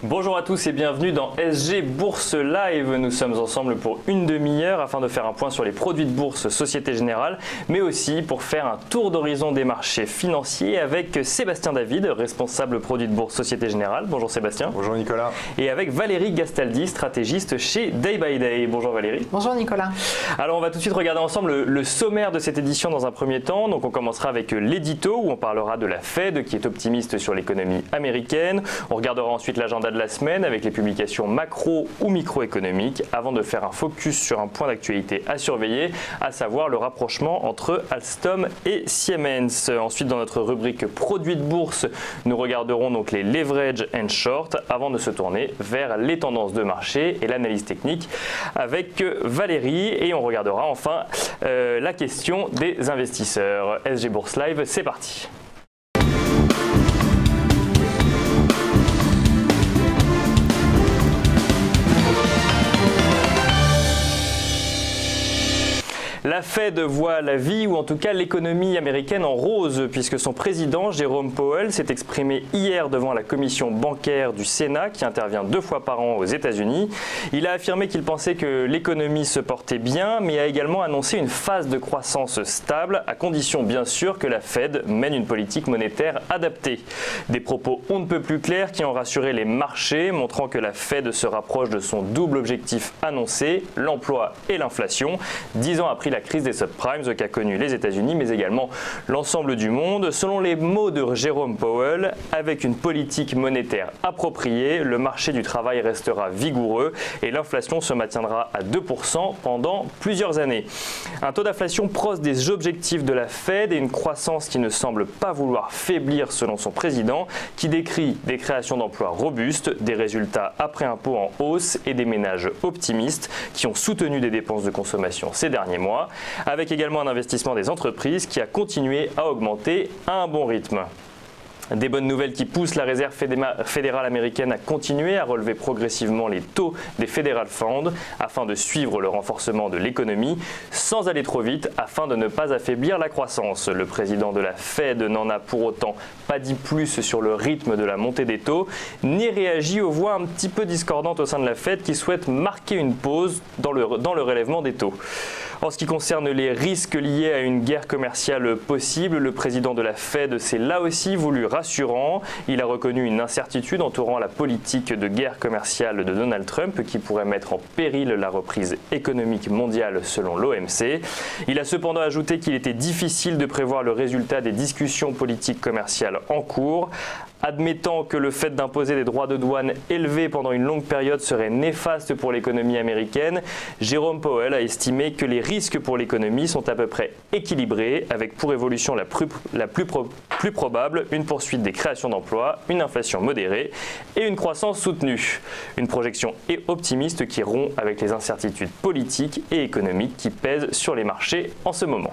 Bonjour à tous et bienvenue dans SG Bourse Live. Nous sommes ensemble pour une demi-heure afin de faire un point sur les produits de bourse Société Générale, mais aussi pour faire un tour d'horizon des marchés financiers avec Sébastien David, responsable produits de bourse Société Générale. Bonjour Sébastien. Bonjour Nicolas. Et avec Valérie Gastaldi, stratégiste chez Day by Day. Bonjour Valérie. Bonjour Nicolas. Alors on va tout de suite regarder ensemble le sommaire de cette édition dans un premier temps. Donc on commencera avec l'édito où on parlera de la Fed qui est optimiste sur l'économie américaine. On regardera ensuite l'agenda de la semaine avec les publications macro ou microéconomiques avant de faire un focus sur un point d'actualité à surveiller, à savoir le rapprochement entre Alstom et Siemens. Ensuite, dans notre rubrique produits de bourse, nous regarderons donc les leverage and short avant de se tourner vers les tendances de marché et l'analyse technique avec Valérie. Et on regardera enfin la question des investisseurs. SG Bourse Live, c'est parti. La Fed voit la vie, ou en tout cas l'économie américaine, en rose, puisque son président, Jérôme Powell, s'est exprimé hier devant la commission bancaire du Sénat, qui intervient 2 fois par an aux États-Unis. Il a affirmé qu'il pensait que l'économie se portait bien, mais a également annoncé une phase de croissance stable, à condition bien sûr que la Fed mène une politique monétaire adaptée. Des propos on ne peut plus clairs qui ont rassuré les marchés, montrant que la Fed se rapproche de son double objectif annoncé, l'emploi et l'inflation, 10 ans après la crise des subprimes qu'a connue les États-Unis, mais également l'ensemble du monde. Selon les mots de Jérôme Powell, avec une politique monétaire appropriée, le marché du travail restera vigoureux et l'inflation se maintiendra à 2% pendant plusieurs années. Un taux d'inflation proche des objectifs de la Fed et une croissance qui ne semble pas vouloir faiblir selon son président, qui décrit des créations d'emplois robustes, des résultats après impôts en hausse et des ménages optimistes qui ont soutenu des dépenses de consommation ces derniers mois, avec également un investissement des entreprises qui a continué à augmenter à un bon rythme. Des bonnes nouvelles qui poussent la réserve fédérale américaine à continuer à relever progressivement les taux des Federal Funds afin de suivre le renforcement de l'économie sans aller trop vite afin de ne pas affaiblir la croissance. Le président de la Fed n'en a pour autant pas dit plus sur le rythme de la montée des taux, ni réagi aux voix un petit peu discordantes au sein de la Fed qui souhaitent marquer une pause dans le relèvement des taux. En ce qui concerne les risques liés à une guerre commerciale possible, le président de la Fed s'est là aussi voulu rassurant. Il a reconnu une incertitude entourant la politique de guerre commerciale de Donald Trump qui pourrait mettre en péril la reprise économique mondiale selon l'OMC. Il a cependant ajouté qu'il était difficile de prévoir le résultat des discussions politiques commerciales en cours. Admettant que le fait d'imposer des droits de douane élevés pendant une longue période serait néfaste pour l'économie américaine, Jérôme Powell a estimé que les risques pour l'économie sont à peu près équilibrés, avec pour évolution la plus probable une poursuite des créations d'emplois, une inflation modérée et une croissance soutenue. Une projection optimiste qui rompt avec les incertitudes politiques et économiques qui pèsent sur les marchés en ce moment.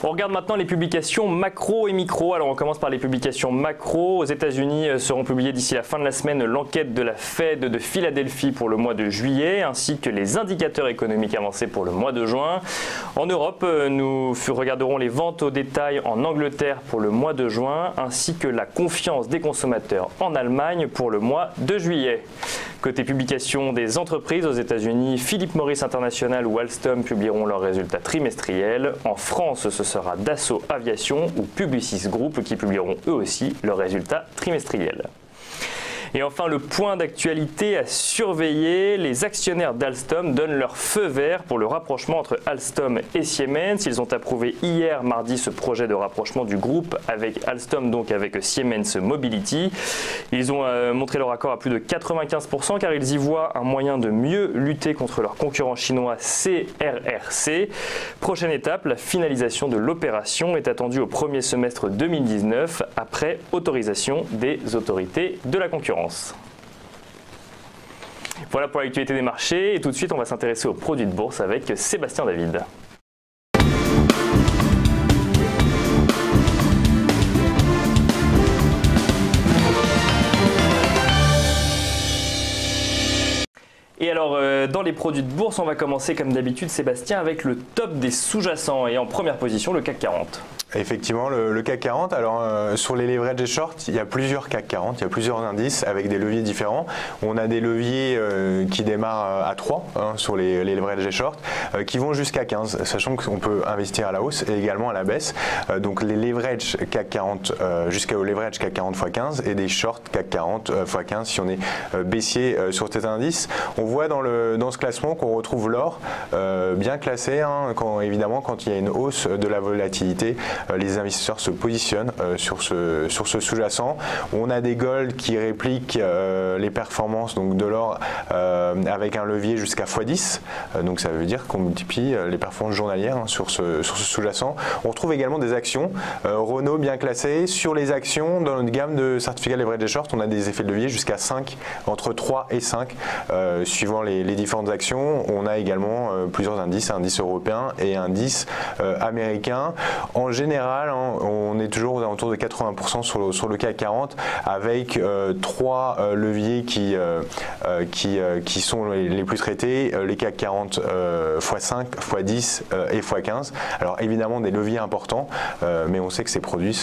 On regarde maintenant les publications macro et micro. Alors on commence par les publications macro. Aux États-Unis seront publiées d'ici la fin de la semaine l'enquête de la Fed de Philadelphie pour le mois de juillet, ainsi que les indicateurs économiques avancés pour le mois de juin. En Europe, nous regarderons les ventes au détail en Angleterre pour le mois de juin, ainsi que la confiance des consommateurs en Allemagne pour le mois de juillet. Côté publication des entreprises aux États-Unis, Philip Morris International ou Alstom publieront leurs résultats trimestriels. En France, ce sera Dassault Aviation ou Publicis Group qui publieront eux aussi leurs résultats trimestriels. Et enfin, le point d'actualité à surveiller, les actionnaires d'Alstom donnent leur feu vert pour le rapprochement entre Alstom et Siemens. Ils ont approuvé hier, mardi, ce projet de rapprochement du groupe avec Alstom, donc avec Siemens Mobility. Ils ont montré leur accord à plus de 95% car ils y voient un moyen de mieux lutter contre leur concurrent chinois CRRC. Prochaine étape, la finalisation de l'opération est attendue au premier semestre 2019 après autorisation des autorités de la concurrence. Voilà pour l'actualité des marchés et tout de suite on va s'intéresser aux produits de bourse avec Sébastien David. Et alors, dans les produits de bourse, on va commencer comme d'habitude, Sébastien, avec le top des sous-jacents. Et en première position, le CAC 40. Effectivement, le CAC 40, alors sur les leverage et short, il y a plusieurs CAC 40, il y a plusieurs indices avec des leviers différents. On a des leviers qui démarrent à 3 sur les leverage et short, qui vont jusqu'à 15, sachant qu'on peut investir à la hausse et également à la baisse. Donc les leverage CAC 40 jusqu'au leverage CAC 40 x 15 et des shorts CAC 40 x 15 si on est baissier sur cet indice. On voit dans ce classement qu'on retrouve l'or bien classé, évidemment quand il y a une hausse de la volatilité. Les investisseurs se positionnent sur ce sous-jacent. On a des gold qui répliquent les performances donc de l'or avec un levier jusqu'à x10. Donc ça veut dire qu'on multiplie les performances journalières sur ce sous-jacent. On retrouve également des actions. Renault bien classé. Sur les actions, dans notre gamme de certificats leverage et short, on a des effets de levier jusqu'à 5, entre 3 et 5, suivant les différentes actions. On a également plusieurs indices, indices européens et indices américains. En général, on est toujours aux alentours de 80% sur le CAC 40 avec 3 leviers qui sont les plus traités, les CAC 40 x5, x10 et x15. Alors évidemment des leviers importants, mais on sait que ces produits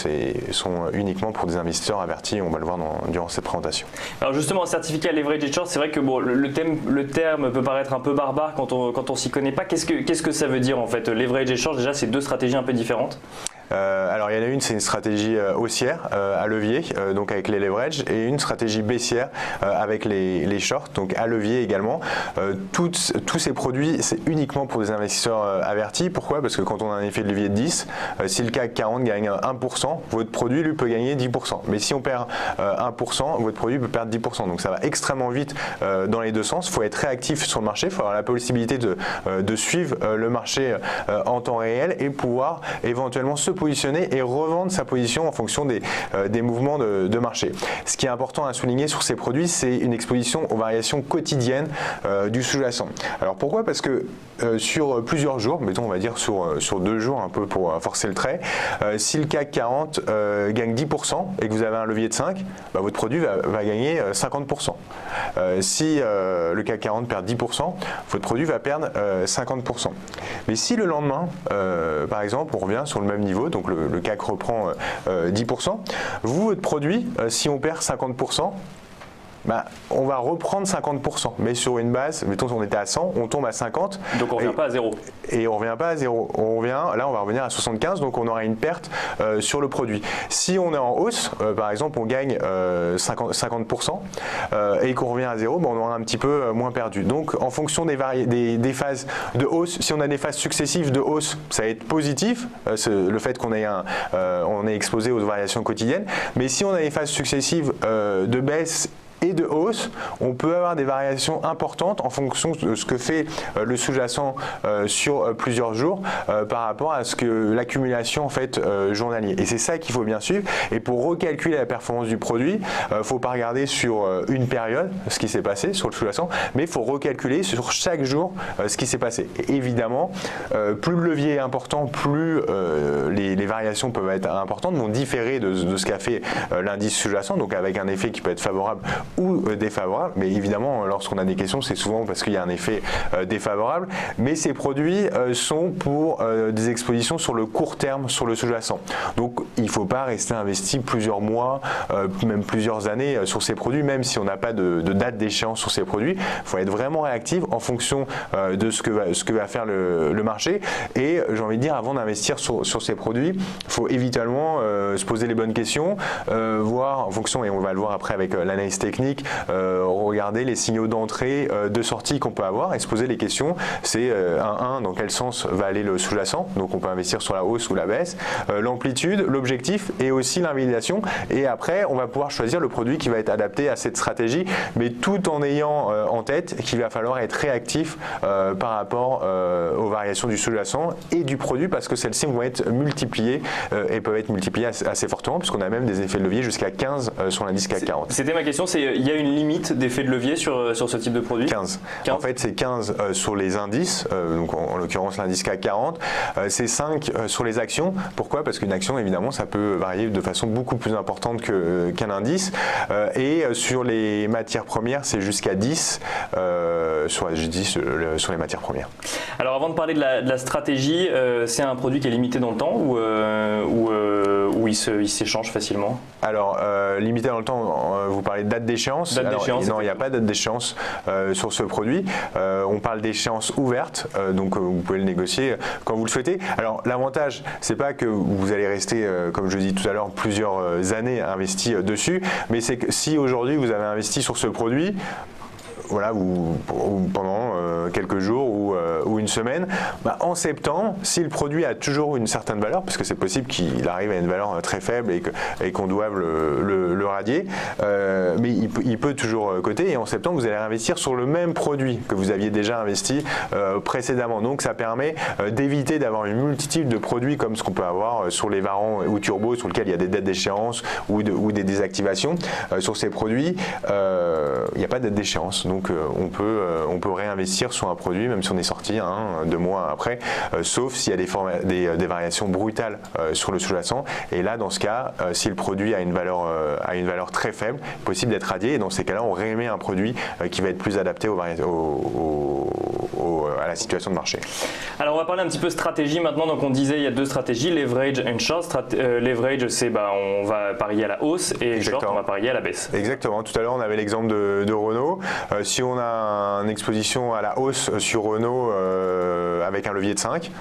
sont uniquement pour des investisseurs avertis, on va le voir durant cette présentation. Alors justement, certificat leverage et short, c'est vrai que bon, le terme peut paraître un peu barbare quand on s'y connaît pas. Qu'est-ce que ça veut dire en fait? Leverage et short, déjà c'est deux stratégies un peu différentes. Alors il y en a une, c'est une stratégie haussière à levier, donc avec les leverage, et une stratégie baissière avec les shorts, donc à levier également. Tous ces produits, c'est uniquement pour des investisseurs avertis. Pourquoi? Parce que quand on a un effet de levier de 10, si le CAC 40 gagne 1%, votre produit lui peut gagner 10%. Mais si on perd 1%, votre produit peut perdre 10%. Donc ça va extrêmement vite dans les deux sens. Il faut être réactif sur le marché, il faut avoir la possibilité de suivre le marché en temps réel et pouvoir éventuellement se positionner et revendre sa position en fonction des mouvements de marché. Ce qui est important à souligner sur ces produits, c'est une exposition aux variations quotidiennes du sous-jacent. Alors pourquoi? Parce que sur plusieurs jours, mettons on va dire sur 2 jours un peu pour forcer le trait, si le CAC 40 gagne 10% et que vous avez un levier de 5, votre produit va gagner 50%. Si le CAC 40 perd 10%, votre produit va perdre 50%. Mais si le lendemain, par exemple, on revient sur le même niveau, donc le CAC reprend 10%, votre produit, si on perd 50%, on va reprendre 50%, mais sur une base, mettons on était à 100, on tombe à 50. Donc on ne revient pas à 0. Et on ne revient pas à 0. Là on va revenir à 75, donc on aura une perte sur le produit. Si on est en hausse, par exemple on gagne 50% et qu'on revient à 0, on aura un petit peu moins perdu. Donc en fonction des phases de hausse, si on a des phases successives de hausse, ça va être positif, le fait qu'on ait on est exposé aux variations quotidiennes, mais si on a des phases successives de baisse et de hausse, on peut avoir des variations importantes en fonction de ce que fait le sous-jacent sur plusieurs jours par rapport à ce que l'accumulation en fait journalier. Et c'est ça qu'il faut bien suivre. Et pour recalculer la performance du produit, il ne faut pas regarder sur une période ce qui s'est passé sur le sous-jacent, mais il faut recalculer sur chaque jour ce qui s'est passé. Et évidemment, plus le levier est important, plus les variations peuvent être importantes, vont différer de ce qu'a fait l'indice sous-jacent, donc avec un effet qui peut être favorable ou défavorable, mais évidemment lorsqu'on a des questions c'est souvent parce qu'il y a un effet défavorable, mais ces produits sont pour des expositions sur le court terme sur le sous-jacent, donc il ne faut pas rester investi plusieurs mois, même plusieurs années sur ces produits, même si on n'a pas de date d'échéance sur ces produits. Il faut être vraiment réactif en fonction de ce que va faire le marché, et j'ai envie de dire, avant d'investir sur ces produits, il faut évidemment se poser les bonnes questions, voir en fonction, et on va le voir après avec l'analyse technique, regarder les signaux d'entrée, de sortie qu'on peut avoir et se poser les questions. C'est dans quel sens va aller le sous-jacent, donc on peut investir sur la hausse ou la baisse, l'amplitude, l'objectif et aussi l'invalidation, et après on va pouvoir choisir le produit qui va être adapté à cette stratégie, mais tout en ayant en tête qu'il va falloir être réactif par rapport aux variations du sous-jacent et du produit, parce que celles-ci vont être multipliées et peuvent être multipliées assez fortement, puisqu'on a même des effets de levier jusqu'à 15 sur l'indice CAC 40. C'était ma question, c'est il y a une limite d'effet de levier sur ce type de produit? 15. En fait, c'est 15 sur les indices, donc en l'occurrence l'indice CAC 40, c'est 5 sur les actions. Pourquoi? Parce qu'une action, évidemment, ça peut varier de façon beaucoup plus importante qu'un indice. Et sur les matières premières, c'est jusqu'à 10 sur les matières premières. Alors avant de parler de la stratégie, c'est un produit qui est limité dans le temps ou il s'échange facilement? Alors, limité dans le temps, vous parlez de date d'échéance. Non, il n'y a pas de date d'échéance sur ce produit. On parle d'échéance ouverte, donc vous pouvez le négocier quand vous le souhaitez. Alors, l'avantage, c'est pas que vous allez rester, comme je dis tout à l'heure, plusieurs années investi dessus, mais c'est que si aujourd'hui vous avez investi sur ce produit, voilà, pendant quelques jours ou une semaine, en septembre, si le produit a toujours une certaine valeur, parce que c'est possible qu'il arrive à une valeur très faible et qu'on doive le radier, mais il peut toujours coter, et en septembre, vous allez investir sur le même produit que vous aviez déjà investi précédemment. Donc ça permet d'éviter d'avoir une multitude de produits comme ce qu'on peut avoir sur les varans ou turbos, sur lesquels il y a des dates d'échéance ou des désactivations. Sur ces produits, il n'y a pas de date d'échéance. Donc on peut réinvestir sur un produit même si on est sorti 2 mois après, sauf s'il y a des variations brutales sur le sous-jacent. Et là, dans ce cas, si le produit a une valeur très faible, possible d'être radié. Et dans ces cas-là, on réémet un produit qui va être plus adapté à la situation de marché. Alors on va parler un petit peu stratégie maintenant. Donc on disait il y a 2 stratégies, leverage and short. Leverage, c'est on va parier à la hausse, et Exactement. short, on va parier à la baisse. Exactement. Tout à l'heure, on avait l'exemple de Renault. Si on a une exposition à la hausse sur Renault avec un levier de 5,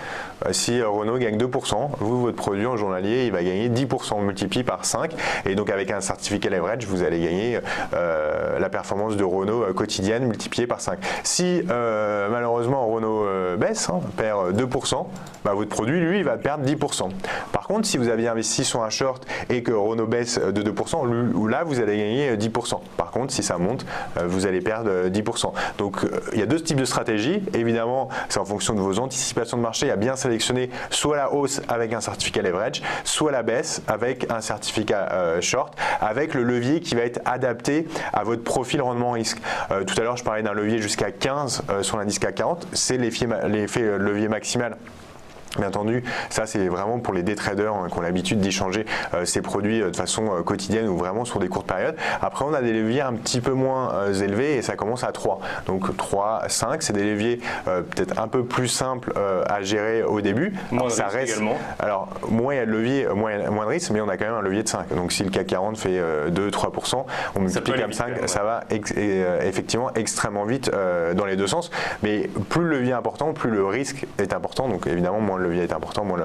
si Renault gagne 2%, votre produit en journalier, il va gagner 10% multiplié par 5. Et donc avec un certificat leverage, vous allez gagner la performance de Renault quotidienne multipliée par 5. Si malheureusement Renault baisse, perd 2%, votre produit, lui, il va perdre 10%. Par contre, si vous aviez investi sur un short et que Renault baisse de 2%, là, vous allez gagner 10%. Par contre, si ça monte, vous allez perdre 10%. Donc, il y a 2 types de stratégies. Évidemment, c'est en fonction de vos anticipations de marché à bien sélectionner soit la hausse avec un certificat leverage, soit la baisse avec un certificat short, avec le levier qui va être adapté à votre profil rendement risque. Tout à l'heure, je parlais d'un levier jusqu'à 15 sur l'indice CAC 40. C'est l'effet levier maximal. Bien entendu, ça c'est vraiment pour les day traders qui ont l'habitude d'échanger ces produits de façon quotidienne ou vraiment sur des courtes périodes. Après, on a des leviers un petit peu moins élevés et ça commence à 3. Donc 3, 5, c'est des leviers peut-être un peu plus simples à gérer au début. Moins de risque également. Alors, moins il y a de levier, moins de risque, mais on a quand même un levier de 5. Donc si le CAC 40 fait 2-3%, on multiplie comme 5, ça va effectivement extrêmement vite dans les 2 sens. Mais plus le levier est important, plus le risque est important. Donc évidemment, moins le levier est important, moins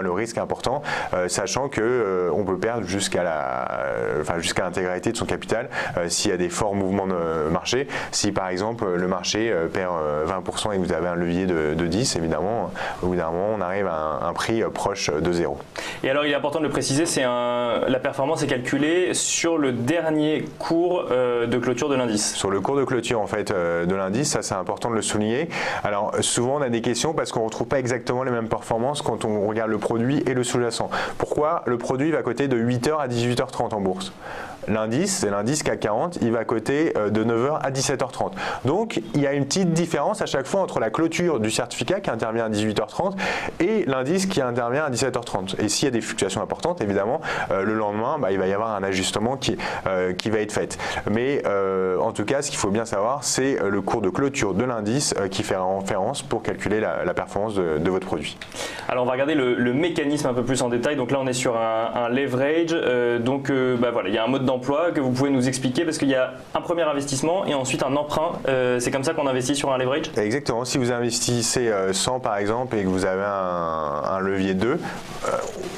le risque est important, sachant que on peut perdre jusqu'à l'intégralité de son capital s'il y a des forts mouvements de marché. Si par exemple le marché perd 20% et que vous avez un levier de 10, évidemment, au bout d'un moment, on arrive à un prix proche de 0. Et alors, il est important de le préciser, la performance est calculée sur le dernier cours de clôture de l'indice. Sur le cours de clôture en fait de l'indice, ça c'est important de le souligner. Alors souvent on a des questions parce qu'on ne retrouve pas exactement les mêmes performances quand on regarde le produit et le sous-jacent. Pourquoi le produit va coter de 8h à 18h30 en bourse? L'indice, c'est l'indice CAC 40, il va coter de 9h à 17h30. Donc, il y a une petite différence à chaque fois entre la clôture du certificat qui intervient à 18h30 et l'indice qui intervient à 17h30. Et s'il y a des fluctuations importantes, évidemment, le lendemain, il va y avoir un ajustement qui va être fait. Mais en tout cas, ce qu'il faut bien savoir, c'est le cours de clôture de l'indice qui fait référence pour calculer la performance de votre produit. Alors, on va regarder le mécanisme un peu plus en détail. Donc là, on est sur un leverage. Voilà, il y a un mode d'emploi que vous pouvez nous expliquer parce qu'il y a un premier investissement et ensuite un emprunt. C'est comme ça qu'on investit sur un leverage? Exactement. Si vous investissez 100 par exemple et que vous avez un levier 2,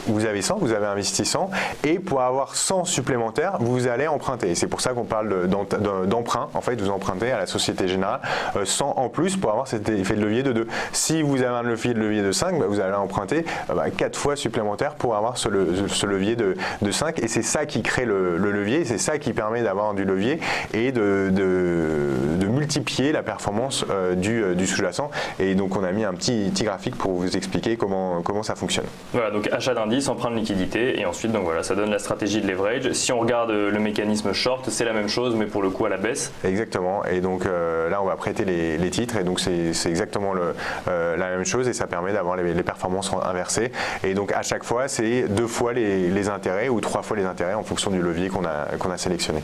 vous avez 100, vous avez investi 100 et pour avoir 100 supplémentaires, vous allez emprunter. Et c'est pour ça qu'on parle d'emprunt. En fait, vous empruntez à la Société Générale 100 en plus pour avoir cet effet de levier de 2. Si vous avez un levier de 5, vous allez emprunter 4 fois supplémentaire pour avoir ce levier de 5 et c'est ça qui crée le levier levier. C'est ça qui permet d'avoir du levier et de multiplier la performance du sous-jacent. Et donc on a mis un petit graphique pour vous expliquer comment ça fonctionne. Voilà, donc achat d'indice, emprunt de liquidité, et ensuite donc voilà, ça donne la stratégie de leverage. Si on regarde le mécanisme short, c'est la même chose, mais pour le coup à la baisse. Exactement, et donc là on va prêter les titres, et donc c'est exactement la même chose, et ça permet d'avoir les performances inversées. Et donc à chaque fois, c'est 2 fois les intérêts ou 3 fois les intérêts en fonction du levier qu'on a sélectionné.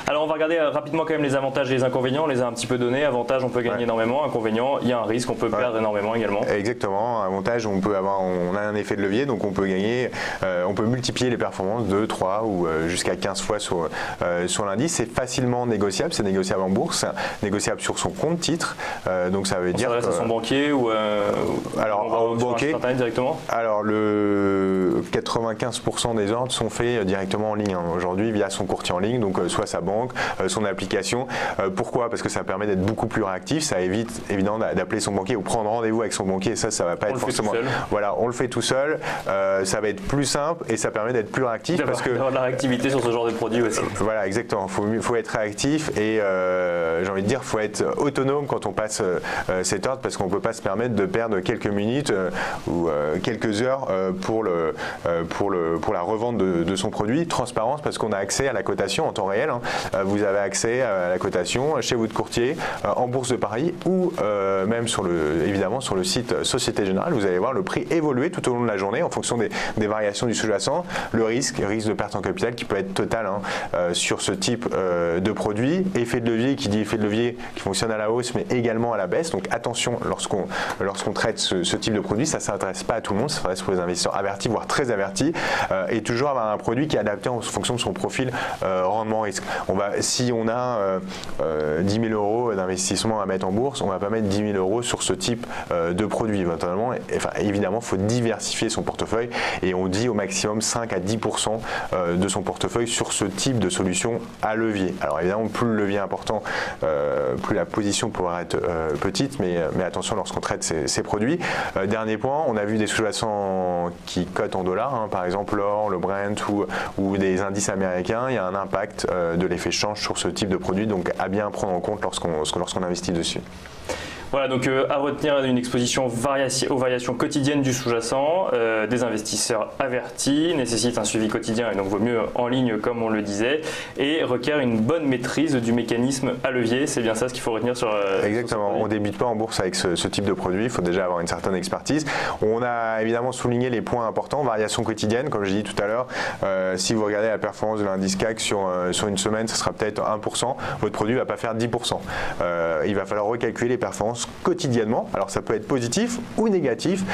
Alors on va regarder rapidement quand même les avantages et les inconvénients, on les a un petit peu donnés. Avantage, on peut gagner énormément. Inconvénient, il y a un risque, on peut perdre énormément également. Exactement. Avantage, on a un effet de levier, donc on peut gagner, on peut multiplier les performances 2, 3 ou jusqu'à 15 fois sur l'indice. C'est facilement négociable, c'est négociable en bourse, négociable sur son compte titre. Donc ça veut dire. On s'adresse à son banquier ou alors, banquier, Internet directement. Alors le 95% des ordres sont faits directement en ligne aujourd'hui via son courtier en ligne, donc soit sa banque, son application. Pourquoi? Parce que ça permet d'être beaucoup plus réactif, ça évite évidemment d'appeler son banquier ou prendre rendez-vous avec son banquier, ça va pas être forcément. Voilà, on le fait tout seul, ça va être plus simple et ça permet d'être plus réactif parce que d'avoir de la réactivité sur ce genre de produit aussi. Voilà, exactement. Faut être réactif et j'ai envie de dire, faut être autonome quand on passe cet ordre parce qu'on peut pas se permettre de perdre quelques minutes ou quelques heures pour la revente de son produit. Transparence parce qu'on a accès à la cotation en temps réel. Vous avez accès à la cotation chez votre courtier en bourse de Paris ou même évidemment sur le site Société Générale. Vous allez voir le prix évoluer tout au long de la journée en fonction des variations du sous-jacent, le risque de perte en capital qui peut être total sur ce type de produit. Effet de levier, qui dit effet de levier qui fonctionne à la hausse mais également à la baisse. Donc attention lorsqu'on traite ce type de produit, ça ne s'adresse pas à tout le monde, ça s'adresse pour les investisseurs avertis, voire très avertis, et toujours avoir un produit qui est adapté en fonction de son profil rendement-risque. Si on a 10 000 euros d'investissement à mettre en bourse, on ne va pas mettre 10 000 euros sur ce type de produit. Évidemment, il faut diversifier son portefeuille et on dit au maximum 5 à 10% de son portefeuille sur ce type de solution à levier. Alors évidemment, plus le levier est important, plus la position pourra être petite, mais attention lorsqu'on traite ces produits. Dernier point, on a vu des sous-jacents qui cotent en dollars, par exemple l'or, le Brent ou des indices américains. Il y a un impact de l'effet change sur ce type de produit, donc à bien prendre en compte lorsqu'on investit dessus. Voilà, donc à retenir une exposition aux variations quotidiennes du sous-jacent, des investisseurs avertis, nécessite un suivi quotidien et donc vaut mieux en ligne comme on le disait, et requiert une bonne maîtrise du mécanisme à levier. C'est bien ça ce qu'il faut retenir sur Exactement, on ne débute pas en bourse avec ce type de produit, il faut déjà avoir une certaine expertise. On a évidemment souligné les points importants, variations quotidiennes, comme je dis tout à l'heure, si vous regardez la performance de l'indice CAC sur une semaine, ce sera peut-être 1%, votre produit ne va pas faire 10%. Il va falloir recalculer les performances quotidiennement. Alors ça peut être positif ou négatif.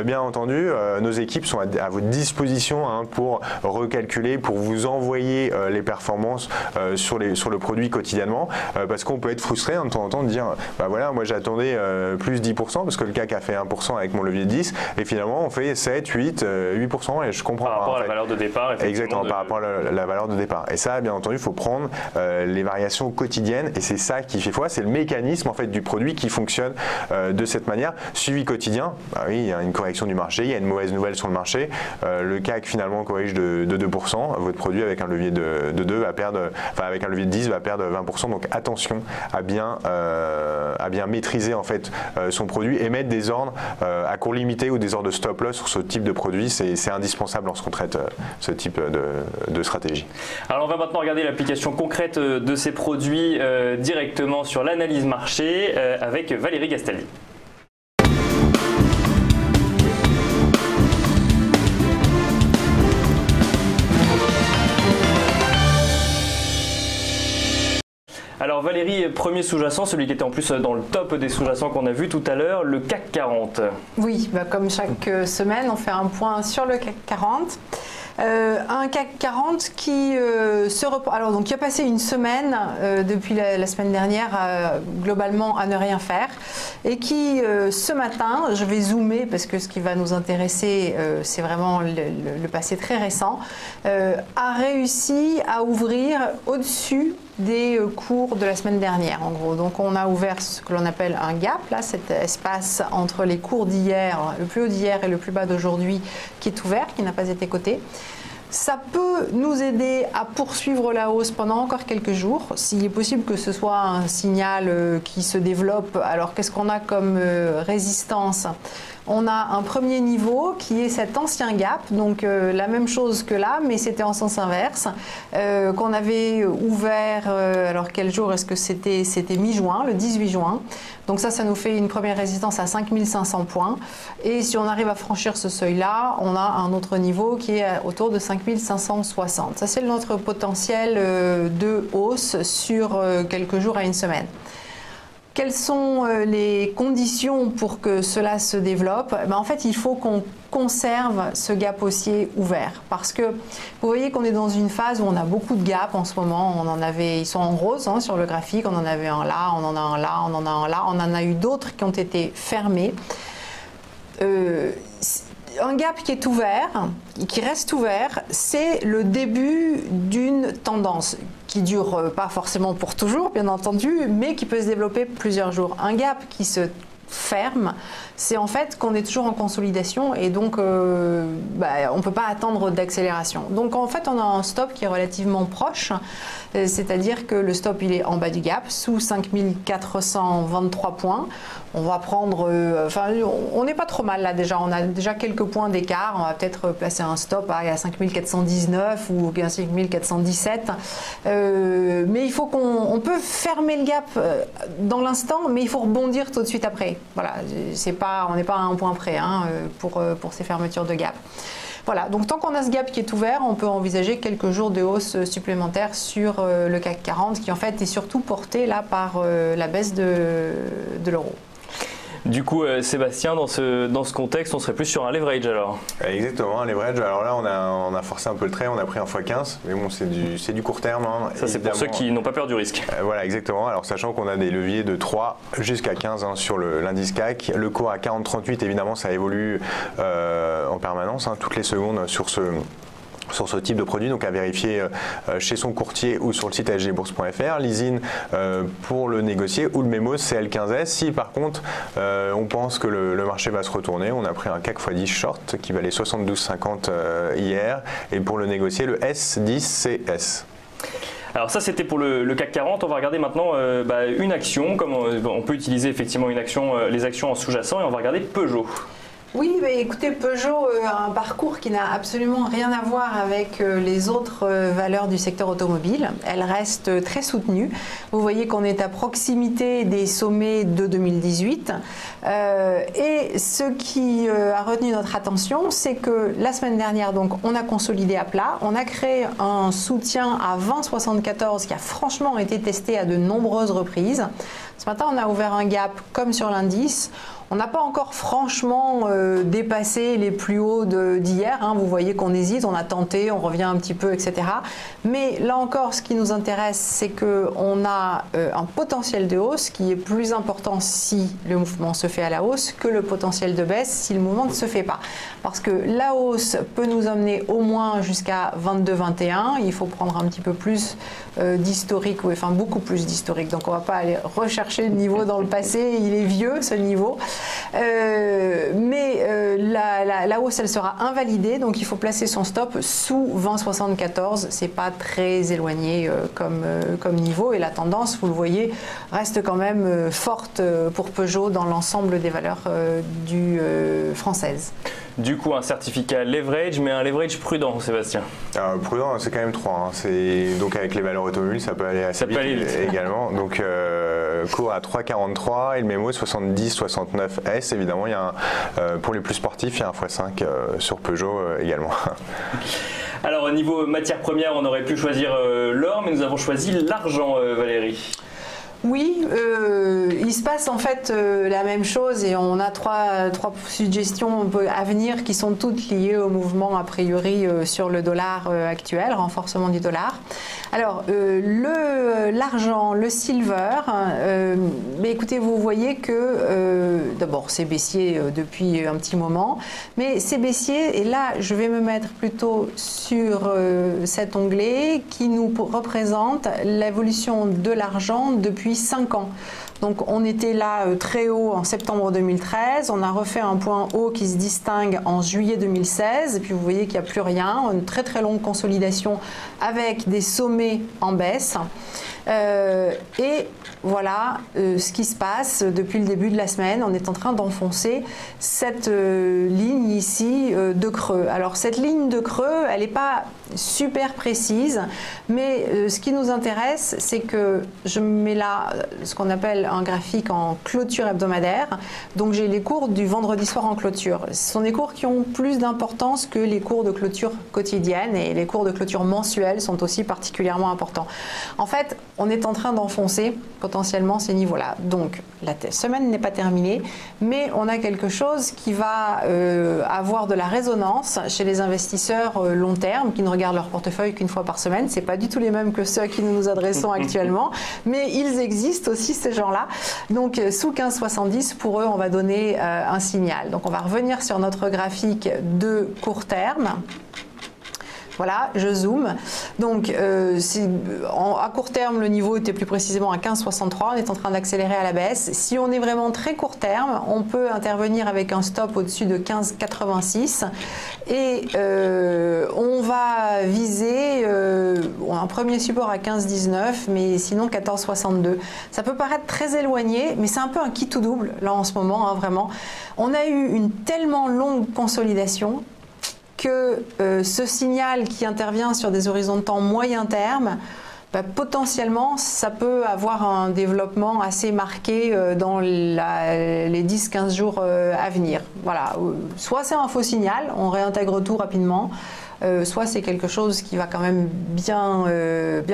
Bien entendu, nos équipes sont à votre disposition pour recalculer, pour vous envoyer les performances sur le produit quotidiennement, parce qu'on peut être frustré de temps en temps de dire voilà, moi j'attendais plus 10% parce que le CAC a fait 1% avec mon levier de 10 et finalement on fait 7, 8, 8% et je comprends par rapport à la valeur de départ. Exactement, par rapport à la valeur de départ. Et ça, bien entendu, il faut prendre les variations quotidiennes et c'est ça qui fait foi, c'est le mécanisme en fait du produit qui fonctionne de cette manière. Suivi quotidien, oui, il y a une correction du marché, il y a une mauvaise nouvelle sur le marché, le CAC finalement corrige de 2%, votre produit avec un levier de 2 va perdre, avec un levier de 10 va perdre 20%, donc attention à bien maîtriser en fait son produit et mettre des ordres à court limité ou des ordres de stop loss sur ce type de produit, c'est indispensable lorsqu'on traite ce type de stratégie. Alors on va maintenant regarder l'application concrète de ces produits directement sur l'analyse marché avec Valérie Gastaldi. Alors Valérie, premier sous-jacent, celui qui était en plus dans le top des sous-jacents qu'on a vu tout à l'heure, le CAC 40. Oui, comme chaque semaine, on fait un point sur le CAC 40. Un CAC 40 qui alors donc qui a passé une semaine depuis la semaine dernière globalement à ne rien faire et qui ce matin, je vais zoomer parce que ce qui va nous intéresser c'est vraiment le passé très récent, a réussi à ouvrir au-dessus des cours de la semaine dernière en gros. Donc on a ouvert ce que l'on appelle un gap, là, cet espace entre les cours d'hier, le plus haut d'hier et le plus bas d'aujourd'hui qui est ouvert, qui n'a pas été coté. Ça peut nous aider à poursuivre la hausse pendant encore quelques jours. S'il est possible que ce soit un signal qui se développe, alors qu'est-ce qu'on a comme résistance ? On a un premier niveau qui est cet ancien gap, donc la même chose que là, mais c'était en sens inverse, qu'on avait ouvert, alors quel jour est-ce que c'était? C'était mi-juin, le 18 juin. Donc ça nous fait une première résistance à 5500 points. Et si on arrive à franchir ce seuil-là, on a un autre niveau qui est autour de 5560. Ça, c'est notre potentiel de hausse sur quelques jours à une semaine. Quelles sont les conditions pour que cela se développe? En fait, il faut qu'on conserve ce gap haussier ouvert. Parce que vous voyez qu'on est dans une phase où on a beaucoup de gaps en ce moment. Ils sont en rose sur le graphique. On en avait un là, on en a un là, on en a un là. On en a eu d'autres qui ont été fermés. Un gap qui est ouvert, qui reste ouvert, c'est le début d'une tendance qui dure pas forcément pour toujours, bien entendu, mais qui peut se développer plusieurs jours. Un gap qui se ferme, c'est en fait qu'on est toujours en consolidation et donc on ne peut pas attendre d'accélération. Donc en fait, on a un stop qui est relativement proche, c'est-à-dire que le stop il est en bas du gap, sous 5423 points. On va prendre, on n'est pas trop mal là déjà, on a déjà quelques points d'écart, on va peut-être placer un stop à 5419 ou 5417, mais il faut qu'on peut fermer le gap dans l'instant, mais il faut rebondir tout de suite après. Voilà, on n'est pas à un point près pour ces fermetures de gap. Voilà, donc tant qu'on a ce gap qui est ouvert, on peut envisager quelques jours de hausse supplémentaire sur le CAC 40 qui en fait est surtout porté là par la baisse de l'euro. Du coup, Sébastien, dans ce contexte, on serait plus sur un leverage alors? Exactement, un leverage. Alors là, on a forcé un peu le trait, on a pris un x15, mais bon, c'est du court terme. Ça, c'est pour ceux qui n'ont pas peur du risque. Voilà, exactement. Alors, sachant qu'on a des leviers de 3 jusqu'à 15 sur l'indice CAC. Le cours à 40,38, évidemment, ça évolue en permanence, toutes les secondes sur ce type de produit, donc à vérifier chez son courtier ou sur le site sgbourse.fr. L'ISIN pour le négocier ou le mémo CL15S. Si par contre on pense que le marché va se retourner, on a pris un CAC x10 short qui valait 72,50 hier et pour le négocier le S10CS. Alors ça c'était pour le CAC 40, on va regarder maintenant une action, comme on peut utiliser effectivement les actions en sous-jacent et on va regarder Peugeot. Oui, écoutez, Peugeot a un parcours qui n'a absolument rien à voir avec les autres valeurs du secteur automobile. Elle reste très soutenue. Vous voyez qu'on est à proximité des sommets de 2018. Et ce qui a retenu notre attention, c'est que la semaine dernière, donc, on a consolidé à plat. On a créé un soutien à 20,74 qui a franchement été testé à de nombreuses reprises. Ce matin, on a ouvert un gap comme sur l'indice. On n'a pas encore franchement dépassé les plus hauts d'hier. Vous voyez qu'on hésite, on a tenté, on revient un petit peu, etc. Mais là encore, ce qui nous intéresse, c'est qu'on a un potentiel de hausse qui est plus important si le mouvement se fait à la hausse que le potentiel de baisse si le mouvement ne se fait pas. Parce que la hausse peut nous emmener au moins jusqu'à 22,21. Il faut prendre un petit peu plus d'historique, enfin beaucoup plus d'historique. Donc on ne va pas aller rechercher le niveau dans le passé, il est vieux ce niveau. Mais la hausse elle sera invalidée, donc il faut placer son stop sous 20,74. C'est pas très éloigné comme niveau et la tendance, vous le voyez, reste quand même forte pour Peugeot dans l'ensemble des valeurs françaises. Du coup, un certificat leverage, mais un leverage prudent, Sébastien. Prudent, c'est quand même 3. Donc avec les valeurs automobiles, ça peut aller assez vite également. Donc cours à 3,43 et le mémo 70,69S. Évidemment, il y a pour les plus sportifs, il y a un x5 sur Peugeot également. Alors au niveau matières premières, on aurait pu choisir l'or, mais nous avons choisi l'argent, Valérie. Oui, il se passe en fait la même chose et on a trois suggestions à venir qui sont toutes liées au mouvement a priori sur le dollar actuel, renforcement du dollar. Alors l'argent, le silver, mais écoutez, vous voyez que d'abord c'est baissier depuis un petit moment, mais c'est baissier et là je vais me mettre plutôt sur cet onglet qui nous représente l'évolution de l'argent depuis 5 ans. Donc on était là très haut en septembre 2013, on a refait un point haut qui se distingue en juillet 2016, et puis vous voyez qu'il n'y a plus rien, une très très longue consolidation avec des sommets en baisse. Et voilà ce qui se passe depuis le début de la semaine. On est en train d'enfoncer cette ligne ici de creux. Alors cette ligne de creux, elle n'est pas super précise, mais ce qui nous intéresse, c'est que je mets là ce qu'on appelle un graphique en clôture hebdomadaire. Donc j'ai les cours du vendredi soir en clôture. Ce sont des cours qui ont plus d'importance que les cours de clôture quotidienne, et les cours de clôture mensuelle sont aussi particulièrement importants. En fait, on est en train d'enfoncer potentiellement ces niveaux-là. Donc la semaine n'est pas terminée, mais on a quelque chose qui va avoir de la résonance chez les investisseurs long terme qui ne regardent leur portefeuille qu'une fois par semaine. C'est pas du tout les mêmes que ceux à qui nous nous adressons actuellement, mais ils existent aussi, ces gens-là. Donc sous 15,70, pour eux, on va donner un signal. Donc on va revenir sur notre graphique de court terme. Voilà, je zoome. Donc, à court terme, le niveau était plus précisément à 15,63. On est en train d'accélérer à la baisse. Si on est vraiment très court terme, on peut intervenir avec un stop au-dessus de 15,86. Et on va viser un premier support à 15,19, mais sinon 14,62. Ça peut paraître très éloigné, mais c'est un peu un qui tout double, là, en ce moment, hein, vraiment. On a eu une tellement longue consolidation que ce signal qui intervient sur des horizons de temps moyen terme, potentiellement, ça peut avoir un développement assez marqué dans les 10-15 jours à venir. Voilà. Soit c'est un faux signal, on réintègre tout rapidement, soit c'est quelque chose qui va quand même bien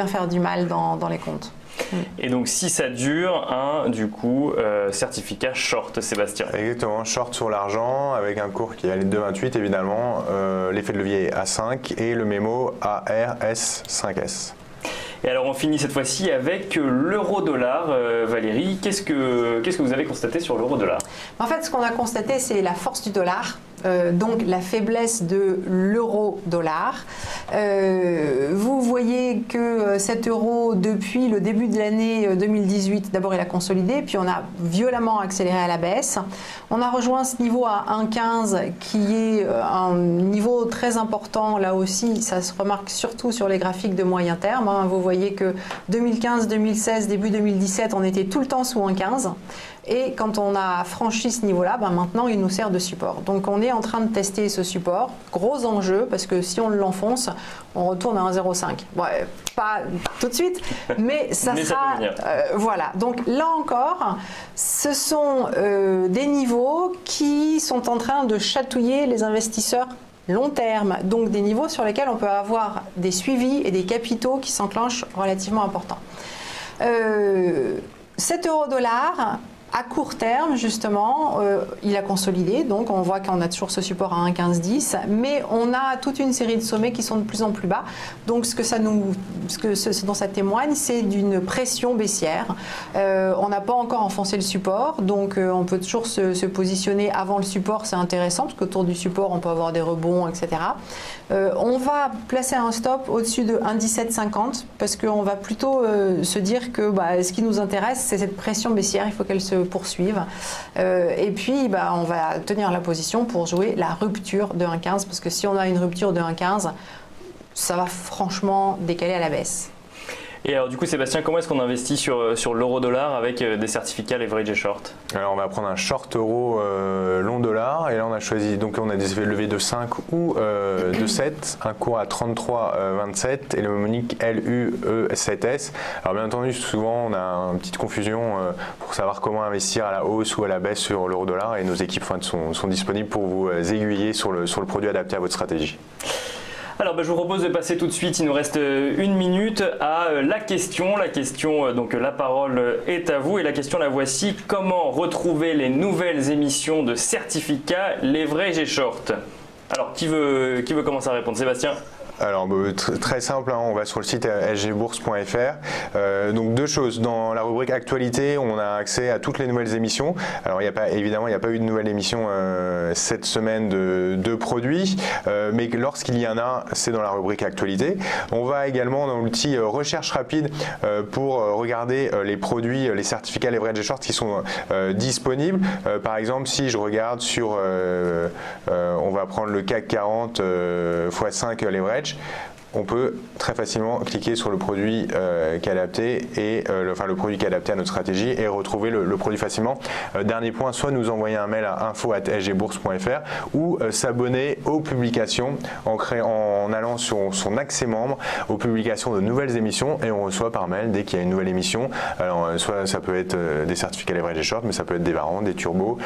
faire du mal dans les comptes. Et donc si ça dure, du coup, certificat short, Sébastien. Exactement, short sur l'argent avec un cours qui est à 2,28 évidemment, l'effet de levier à 5 et le mémo ARS5S. Et alors on finit cette fois-ci avec l'euro-dollar. Valérie, qu'est-ce que vous avez constaté sur l'euro-dollar? En fait, ce qu'on a constaté, c'est la force du dollar. Donc la faiblesse de l'euro-dollar. Vous voyez que cet euro, depuis le début de l'année 2018, d'abord il a consolidé, puis on a violemment accéléré à la baisse. On a rejoint ce niveau à 1,15 qui est un niveau très important. Là aussi, ça se remarque surtout sur les graphiques de moyen terme. Vous voyez que 2015, 2016, début 2017, on était tout le temps sous 1,15. Et quand on a franchi ce niveau-là, maintenant il nous sert de support. Donc on est en train de tester ce support. Gros enjeu, parce que si on l'enfonce, on retourne à 1,05. Bon, pas tout de suite, mais ça sera... voilà. Donc là encore, ce sont des niveaux qui sont en train de chatouiller les investisseurs long terme. Donc des niveaux sur lesquels on peut avoir des suivis et des capitaux qui s'enclenchent relativement importants. Cet euro-dollar... À court terme, justement, il a consolidé, donc on voit qu'on a toujours ce support à 1,1510, mais on a toute une série de sommets qui sont de plus en plus bas. Donc ce dont ça témoigne, c'est d'une pression baissière. On n'a pas encore enfoncé le support, donc on peut toujours se positionner avant le support, c'est intéressant, parce qu'autour du support, on peut avoir des rebonds, etc. On va placer un stop au-dessus de 1,1750, parce qu'on va plutôt se dire que ce qui nous intéresse, c'est cette pression baissière, il faut qu'elle se poursuivre. Et puis, on va tenir la position pour jouer la rupture de 1,15, parce que si on a une rupture de 1,15, ça va franchement décaler à la baisse. Et alors du coup, Sébastien, comment est-ce qu'on investit sur l'euro-dollar avec des certificats leverage et short? Alors on va prendre un short euro long dollar, et là on a choisi, donc on a des effets de levier de 5 ou de 7, un cours à 33,27 et le mnémonique LUE7S. Alors bien entendu, souvent on a une petite confusion pour savoir comment investir à la hausse ou à la baisse sur l'euro dollar, et nos équipes sont disponibles pour vous aiguiller sur le produit adapté à votre stratégie. Alors je vous propose de passer tout de suite, il nous reste une minute, à la question. Donc la parole est à vous, et la question la voici: comment retrouver les nouvelles émissions de certificats leverage et short? Alors qui veut commencer à répondre? Sébastien? Alors très simple, hein, on va sur le site sgbourse.fr. Donc deux choses, dans la rubrique actualité, on a accès à toutes les nouvelles émissions. Alors évidemment, il n'y a pas eu de nouvelle émission cette semaine de produits, mais lorsqu'il y en a, c'est dans la rubrique actualité. On va également dans l'outil recherche rapide pour regarder les produits, les certificats leverage et short qui sont disponibles. Par exemple, si je regarde sur, on va prendre le CAC 40 x5 leverage, on peut très facilement cliquer sur le produit qui est adapté le produit qui est adapté à notre stratégie et retrouver le produit facilement. Dernier point, soit nous envoyer un mail à info@sgbourse.fr ou s'abonner aux publications en allant sur son accès membre aux publications de nouvelles émissions et on reçoit par mail dès qu'il y a une nouvelle émission. Alors soit ça peut être des certificats leverage et short, mais ça peut être des varants, des turbos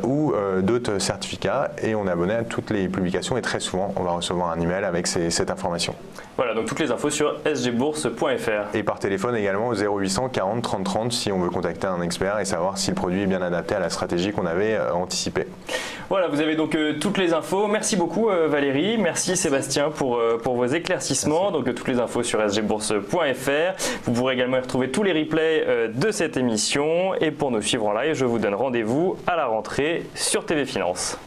ou d'autres certificats et on est abonné à toutes les publications et très souvent on va recevoir un email avec cette information. Voilà, donc toutes les infos sur sgbourse.fr. Et par téléphone également au 0800 40 30 30 si on veut contacter un expert et savoir si le produit est bien adapté à la stratégie qu'on avait anticipée. Voilà, vous avez donc toutes les infos. Merci beaucoup Valérie, merci Sébastien pour vos éclaircissements. Merci. Donc toutes les infos sur sgbourse.fr. Vous pourrez également y retrouver tous les replays de cette émission. Et pour nous suivre en live, je vous donne rendez-vous à la rentrée sur TV Finance.